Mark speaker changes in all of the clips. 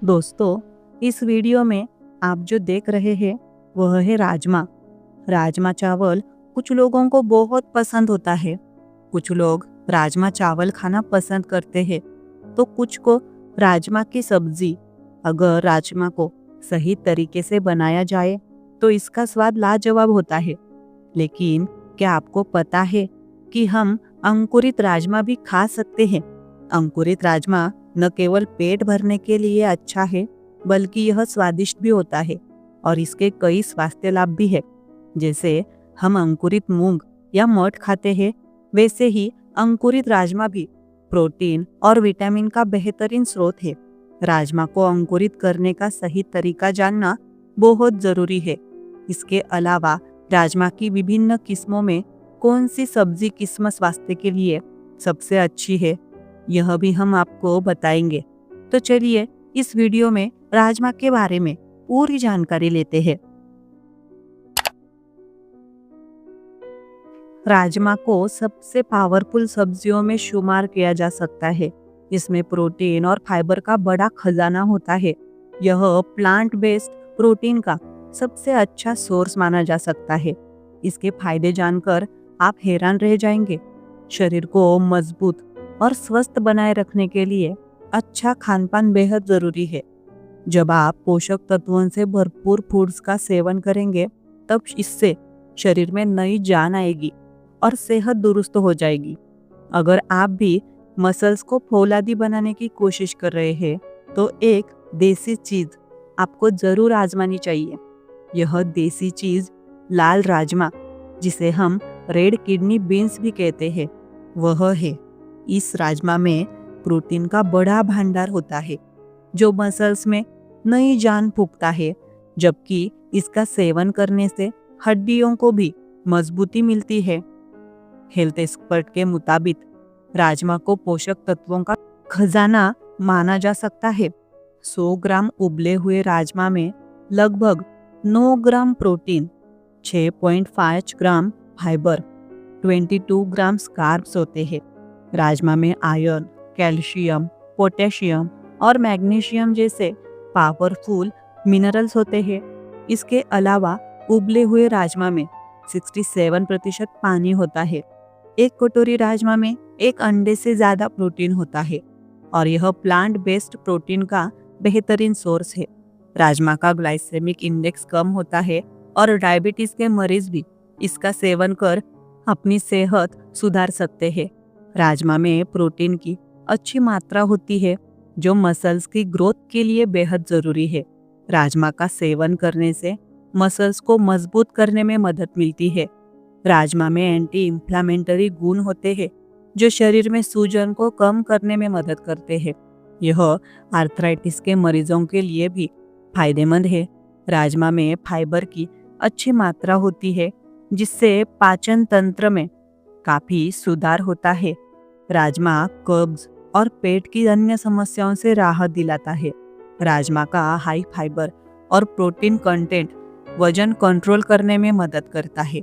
Speaker 1: दोस्तों, इस वीडियो में आप जो देख रहे हैं वह है राजमा। राजमा चावल कुछ लोगों को बहुत पसंद होता है। कुछ लोग राजमा चावल खाना पसंद करते हैं तो कुछ को राजमा की सब्जी। अगर राजमा को सही तरीके से बनाया जाए तो इसका स्वाद लाजवाब होता है। लेकिन क्या आपको पता है कि हम अंकुरित राजमा भी खा सकते हैं? अंकुरित राजमा न केवल पेट भरने के लिए अच्छा है, बल्कि यह स्वादिष्ट भी होता है और इसके कई स्वास्थ्य लाभ भी है। जैसे हम अंकुरित मूंग या मठ खाते हैं, वैसे ही अंकुरित राजमा भी प्रोटीन और विटामिन का बेहतरीन स्रोत है। राजमा को अंकुरित करने का सही तरीका जानना बहुत जरूरी है। इसके अलावा राजमा की विभिन्न किस्मों में कौन सी सब्जी किस्म स्वास्थ्य के लिए सबसे अच्छी है, यह भी हम आपको बताएंगे। तो चलिए इस वीडियो में राजमा के बारे में पूरी जानकारी लेते हैं। राजमा को सबसे पावरफुल सब्जियों में शुमार किया जा सकता है। इसमें प्रोटीन और फाइबर का बड़ा खजाना होता है। यह प्लांट बेस्ड प्रोटीन का सबसे अच्छा सोर्स माना जा सकता है। इसके फायदे जानकर आप हैरान रह जाएंगे। शरीर को मजबूत और स्वस्थ बनाए रखने के लिए अच्छा खानपान बेहद जरूरी है। जब आप पोषक तत्वों से भरपूर फूड्स का सेवन करेंगे, तब इससे शरीर में नई जान आएगी और सेहत दुरुस्त हो जाएगी। अगर आप भी मसल्स को फौलादी बनाने की कोशिश कर रहे हैं, तो एक देसी चीज आपको जरूर आजमानी चाहिए। यह देसी चीज लाल राजमा, जिसे हम रेड किडनी बीन्स भी कहते हैं, वह है। इस राजमा में प्रोटीन का बड़ा भंडार होता है, जो मसल्स में नई जान फूंकता है, जबकि इसका सेवन करने से हड्डियों को भी मजबूती मिलती है। हेल्थ एक्सपर्ट के मुताबिक राजमा को पोषक तत्वों का खजाना माना जा सकता है। 100 ग्राम उबले हुए राजमा में लगभग 9 ग्राम प्रोटीन, 6.5 ग्राम फाइबर, 22 ग्राम कार्ब्स होते हैं। राजमा में आयरन, कैल्शियम, पोटेशियम और मैग्नीशियम जैसे पावरफुल मिनरल्स होते हैं। इसके अलावा उबले हुए राजमा में 67% पानी होता है। एक कटोरी राजमा में एक अंडे से ज्यादा प्रोटीन होता है और यह प्लांट बेस्ड प्रोटीन का बेहतरीन सोर्स है। राजमा का ग्लाइसेमिक इंडेक्स कम होता है और डायबिटीज के मरीज भी इसका सेवन कर अपनी सेहत सुधार सकते हैं। राजमा में प्रोटीन की अच्छी मात्रा होती है, जो मसल्स की ग्रोथ के लिए बेहद जरूरी है। राजमा का सेवन करने से मसल्स को मजबूत करने में मदद मिलती है। राजमा में एंटी इंफ्लेमेटरी गुण होते हैं, जो शरीर में सूजन को कम करने में मदद करते हैं। यह आर्थराइटिस के मरीजों के लिए भी फायदेमंद है। राजमा में फाइबर की अच्छी मात्रा होती है, जिससे पाचन तंत्र में काफी सुधार होता है। राजमा कब्ज और पेट की अन्य समस्याओं से राहत दिलाता है। राजमा का हाई फाइबर और प्रोटीन कंटेंट वजन कंट्रोल करने में मदद करता है।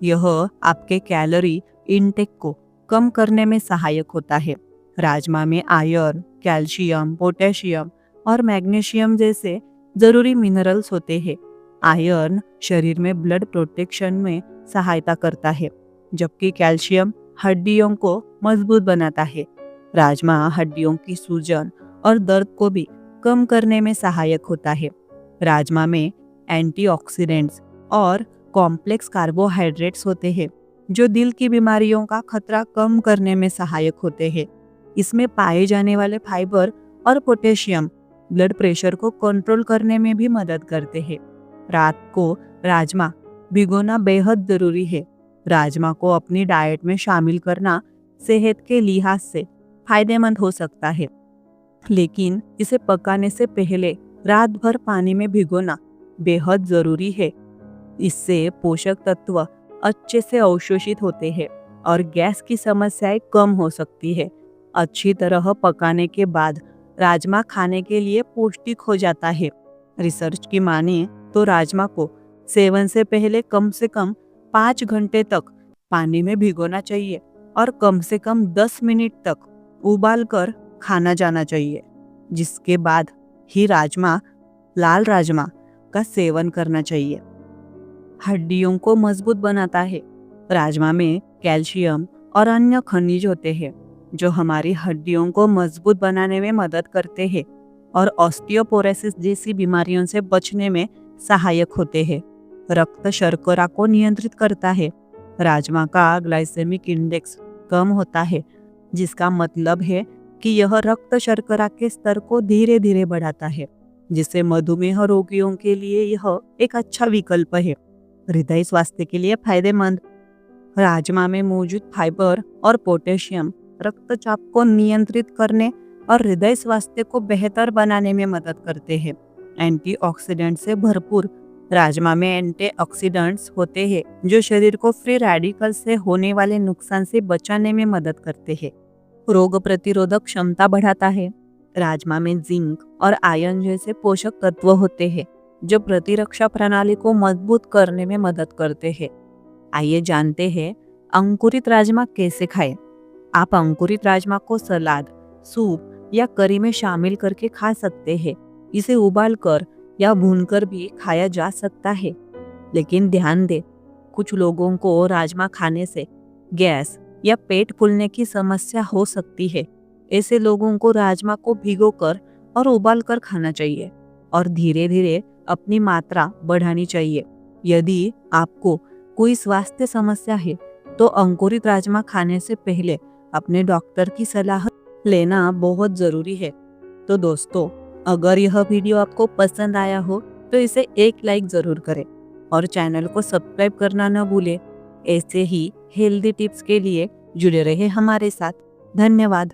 Speaker 1: यह आपके कैलोरी इनटेक को कम करने में सहायक होता है। राजमा में आयरन, कैल्शियम, पोटेशियम और मैग्नीशियम जैसे जरूरी मिनरल्स होते हैं। आयरन शरीर में ब्लड प्रोटेक्शन में सहायता करता है, जबकि कैल्शियम हड्डियों को मजबूत बनाता है। राजमा हड्डियों की सूजन और दर्द को भी कम करने में सहायक होता है। राजमा में एंटीऑक्सीडेंट्स और कॉम्प्लेक्स कार्बोहाइड्रेट्स होते हैं, जो दिल की बीमारियों का खतरा कम करने में सहायक होते हैं। इसमें पाए जाने वाले फाइबर और पोटेशियम ब्लड प्रेशर को कंट्रोल करने में भी मदद करते हैं। रात को राजमा भिगोना बेहद जरूरी है। राजमा को अपनी डाइट में शामिल करना सेहत के लिहाज से फायदेमंद हो सकता है, लेकिन इसे पकाने से पहले रात भर पानी में भिगोना बेहद जरूरी है। इससे पोषक तत्व अच्छे से अवशोषित होते हैं और गैस की समस्याएं कम हो सकती है। अच्छी तरह पकाने के बाद राजमा खाने के लिए पौष्टिक हो जाता है। रिसर्च की माने तो राजमा को सेवन से पहले कम से कम 5 घंटे तक पानी में भिगोना चाहिए और कम से कम 10 मिनट तक उबाल कर खाना जाना चाहिए, जिसके बाद ही राजमा, लाल राजमा का सेवन करना चाहिए। हड्डियों को मजबूत बनाता है। राजमा में कैल्शियम और अन्य खनिज होते हैं जो हमारी हड्डियों को मजबूत बनाने में मदद करते हैं और ऑस्टियोपोरोसिस जैसी बीमारियों से बचने में सहायक होते हैं। रक्त शर्करा को नियंत्रित करता है। राजमा का ग्लाइसेमिक इंडेक्स कम होता है, जिसका मतलब है कि यह रक्त शर्करा के स्तर को धीरे धीरे बढ़ाता है, जिससे मधुमेह रोगियों के लिए यह एक अच्छा विकल्प है। हृदय स्वास्थ्य के लिए फायदेमंद। राजमा में मौजूद फाइबर और पोटेशियम रक्तचाप को नियंत्रित करने और हृदय स्वास्थ्य को बेहतर बनाने में मदद करते हैं। एंटीऑक्सीडेंट से भरपूर राजमा में एंटीऑक्सीडेंट्स होते हैं जो शरीर को फ्री रेडिकल से होने वाले नुकसान से बचाने में मदद करते हैं। रोग प्रतिरोधक क्षमता बढ़ाता है। राजमा में जिंक और आयरन जैसे पोषक तत्व होते हैं जो प्रतिरक्षा प्रणाली को मजबूत करने में मदद करते हैं। आइए जानते हैं अंकुरित राजमा कैसे खाएं। आप अंकुरित राजमा को सलाद, सूप या करी में शामिल करके खा सकते हैं। इसे उबालकर या भूनकर भी खाया जा सकता है। लेकिन ध्यान दें, कुछ लोगों को राजमा खाने से गैस या पेट फूलने की समस्या हो सकती है। ऐसे लोगों को राजमा को भिगोकर और उबालकर खाना चाहिए और धीरे धीरे अपनी मात्रा बढ़ानी चाहिए। यदि आपको कोई स्वास्थ्य समस्या है तो अंकुरित राजमा खाने से पहले अपने डॉक्टर की सलाह लेना बहुत जरूरी है। तो दोस्तों, अगर यह वीडियो आपको पसंद आया हो तो इसे एक लाइक जरूर करें और चैनल को सब्सक्राइब करना न भूलें। ऐसे ही हेल्दी टिप्स के लिए जुड़े रहे हमारे साथ। धन्यवाद।